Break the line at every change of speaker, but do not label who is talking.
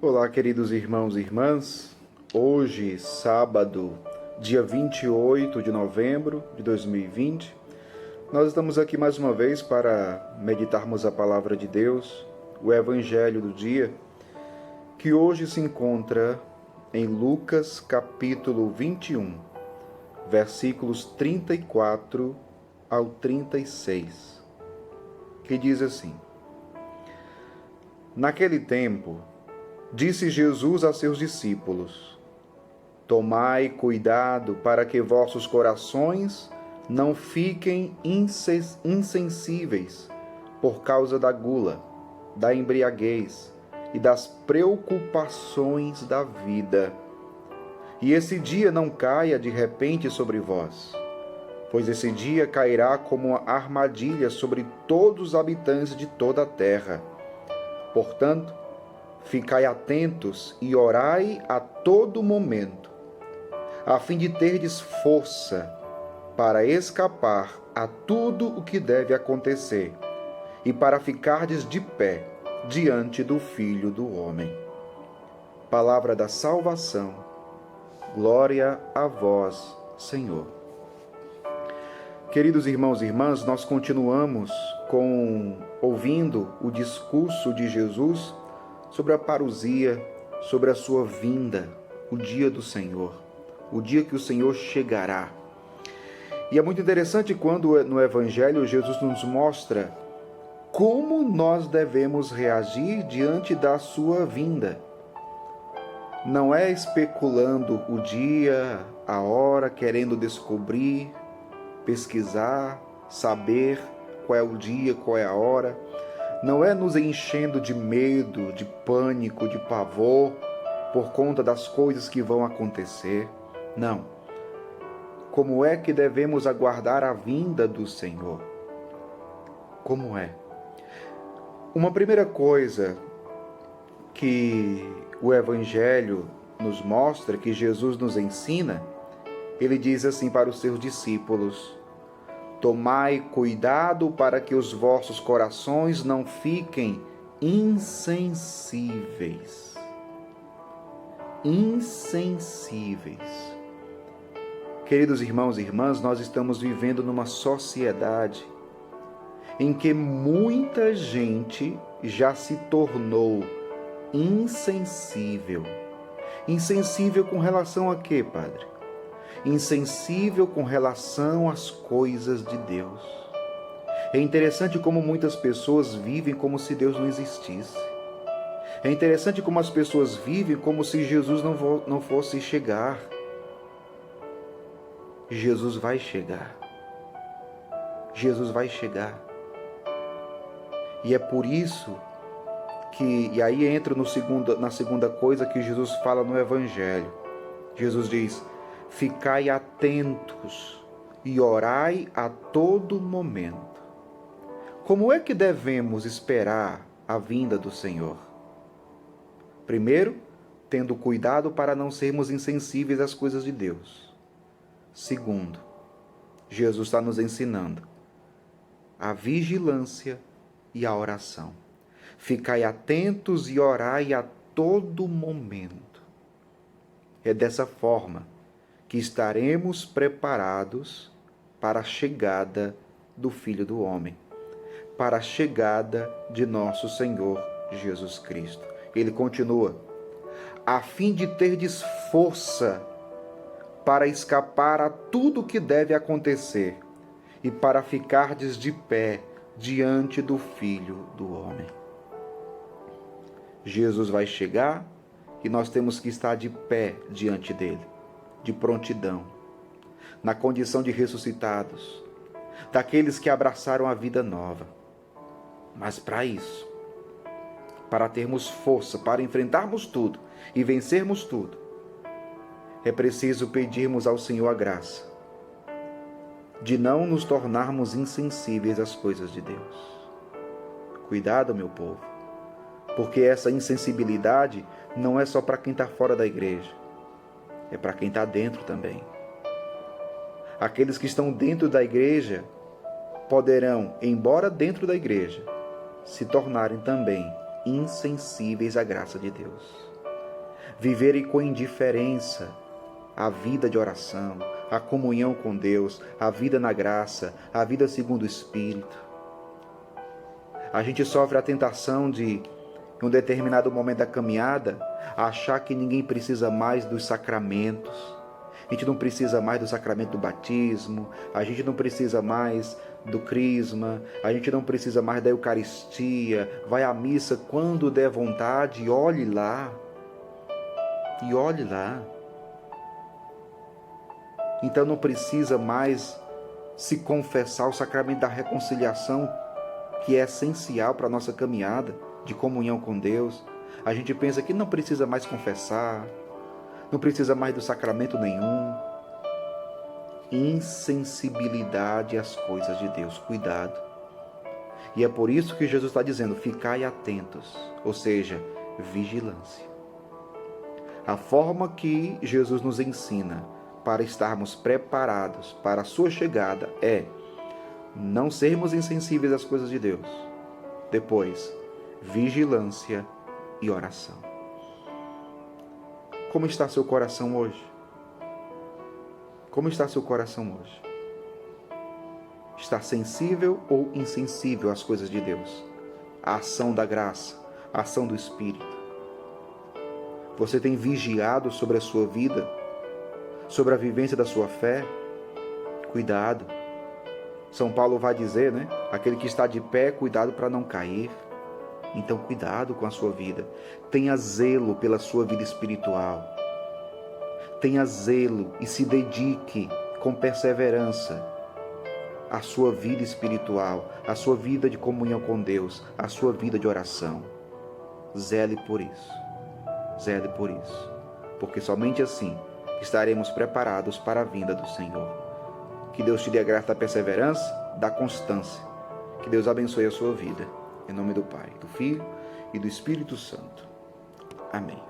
Olá, queridos irmãos e irmãs. Hoje, sábado, dia 28 de novembro de 2020, nós estamos aqui mais uma vez para meditarmos a palavra de Deus, o Evangelho do dia, que hoje se encontra em Lucas capítulo 21, versículos 34 ao 36, que diz assim: Naquele tempo, disse Jesus a seus discípulos: Tomai cuidado para que vossos corações não fiquem insensíveis por causa da gula, da embriaguez e das preocupações da vida. E esse dia não caia de repente sobre vós, pois esse dia cairá como uma armadilha sobre todos os habitantes de toda a terra. Portanto, ficai atentos e orai a todo momento, a fim de terdes força para escapar a tudo o que deve acontecer e para ficardes de pé diante do Filho do Homem. Palavra da salvação. Glória a vós, Senhor. Queridos irmãos e irmãs, nós continuamos ouvindo o discurso de Jesus sobre a parousia, sobre a sua vinda, o dia do Senhor, o dia que o Senhor chegará. E é muito interessante quando no Evangelho Jesus nos mostra como nós devemos reagir diante da sua vinda. Não é especulando o dia, a hora, querendo descobrir, pesquisar, saber qual é o dia, qual é a hora. Não é nos enchendo de medo, de pânico, de pavor por conta das coisas que vão acontecer. Não. Como é que devemos aguardar a vinda do Senhor? Como é? Uma primeira coisa que o Evangelho nos mostra, que Jesus nos ensina, ele diz assim para os seus discípulos: Tomai cuidado para que os vossos corações não fiquem insensíveis. Insensíveis. Queridos irmãos e irmãs, nós estamos vivendo numa sociedade em que muita gente já se tornou insensível. Insensível com relação a quê, Padre? Insensível com relação às coisas de Deus. É interessante como muitas pessoas vivem como se Deus não existisse. É interessante como as pessoas vivem como se Jesus não fosse chegar. Jesus vai chegar. Jesus vai chegar. E é por isso e aí entra na segunda coisa que Jesus fala no Evangelho. Jesus diz: Ficai atentos e orai a todo momento. Como é que devemos esperar a vinda do Senhor? Primeiro, tendo cuidado para não sermos insensíveis às coisas de Deus. Segundo, Jesus está nos ensinando a vigilância e a oração. Ficai atentos e orai a todo momento. É dessa forma que estaremos preparados para a chegada do Filho do Homem, para a chegada de nosso Senhor Jesus Cristo. Ele continua: a fim de terdes força para escapar a tudo o que deve acontecer e para ficardes de pé diante do Filho do Homem. Jesus vai chegar e nós temos que estar de pé diante dele, de prontidão, na condição de ressuscitados, daqueles que abraçaram a vida nova. Mas para isso, para termos força, para enfrentarmos tudo e vencermos tudo, é preciso pedirmos ao Senhor a graça de não nos tornarmos insensíveis às coisas de Deus. Cuidado, meu povo, porque essa insensibilidade não é só para quem está fora da igreja, é para quem está dentro também. Aqueles que estão dentro da igreja poderão, embora dentro da igreja, se tornarem também insensíveis à graça de Deus. viverem com indiferença a vida de oração, a comunhão com Deus, a vida na graça, a vida segundo o Espírito. A gente sofre a tentação de, em um determinado momento da caminhada, achar que ninguém precisa mais dos sacramentos. A gente não precisa mais do sacramento do batismo, a gente não precisa mais do crisma, a gente não precisa mais da Eucaristia. Vai à missa quando der vontade e olhe lá. E olhe lá. Então não precisa mais se confessar o sacramento da reconciliação, que é essencial para a nossa caminhada de comunhão com Deus. A gente pensa que não precisa mais confessar, não precisa mais do sacramento nenhum. Insensibilidade às coisas de Deus, cuidado. E é por isso que Jesus está dizendo, ficai atentos, ou seja, vigilância. A forma que Jesus nos ensina para estarmos preparados para a sua chegada é não sermos insensíveis às coisas de Deus. Depois, vigilância e oração. Como está seu coração hoje? Como está seu coração hoje? Está sensível ou insensível às coisas de Deus? A ação da graça, a ação do Espírito. Você tem vigiado sobre a sua vida? Sobre a vivência da sua fé? Cuidado. São Paulo vai dizer, né? Aquele que está de pé, cuidado para não cair. Então, cuidado com a sua vida. Tenha zelo pela sua vida espiritual. Tenha zelo e se dedique com perseverança à sua vida espiritual, à sua vida de comunhão com Deus, à sua vida de oração. Zele por isso. Zele por isso. Porque somente assim estaremos preparados para a vinda do Senhor. Que Deus te dê a graça da perseverança, da constância. Que Deus abençoe a sua vida. Em nome do Pai, do Filho e do Espírito Santo. Amém.